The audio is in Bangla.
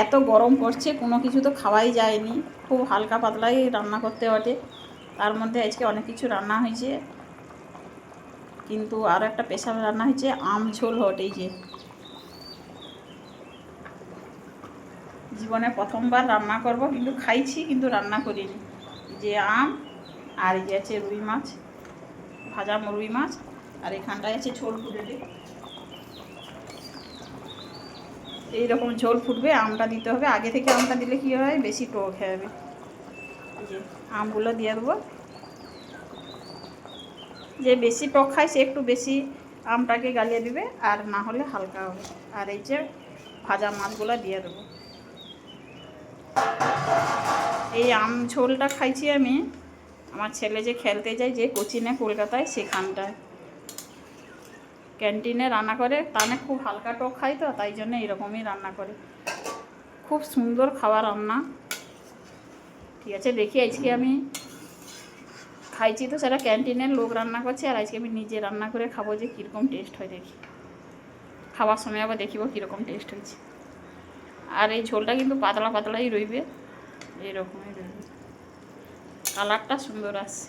এত গরম পড়ছে, কোনো কিছু তো খাওয়াই যায়নি, খুব হালকা পাতলাই রান্না করতে বটে। তার মধ্যে আজকে অনেক কিছু রান্না হয়েছে, কিন্তু আরও একটা স্পেশাল রান্না হয়েছে, আম ঝোল হট। এই যে জীবনে প্রথমবার রান্না করব, কিন্তু খাইছি কিন্তু রান্না করিনি। যে আম, আর এই যে আছে রুই মাছ, ভাজা রুই মাছ, আর এখানটায় আছে ঝোল ফুটে। এইরকম ঝোল ফুটবে, আমটা দিতে হবে আগে থেকে। আমটা দিলে কী হয়, বেশি টক হয়ে যাবে। এই যে আমগুলো দিয়ে দেবো। যে বেশি টক খায় সে একটু বেশি আমটাকে গালিয়ে দিবে, আর না হলে হালকা হবে। আর এই যে ভাজা মাছগুলো দিয়ে দেবো। এই আম ঝোলটা খাইছি আমি আমার ছেলে যে খেলতে যায়, যে কোচিনে কলকাতায়, সেখানটায় ক্যান্টিনে রান্না করে। তা না খুব হালকা টক খাই তো, তাই জন্য এরকমই রান্না করে। খুব সুন্দর খাওয়া রান্না। ঠিক আছে, দেখি আজকে আমি খাইছি তো সেটা ক্যান্টিনের লোক রান্না করছে, আর আজকে আমি নিজে রান্না করে খাবো, যে কীরকম টেস্ট হয় দেখি। খাওয়ার সময় আবার দেখিব কীরকম টেস্ট হয়েছে। আর এই ঝোলটা কিন্তু পাতলা পাতলাই রইবে, এইরকমই রইবে, কালারটা সুন্দর আসছে।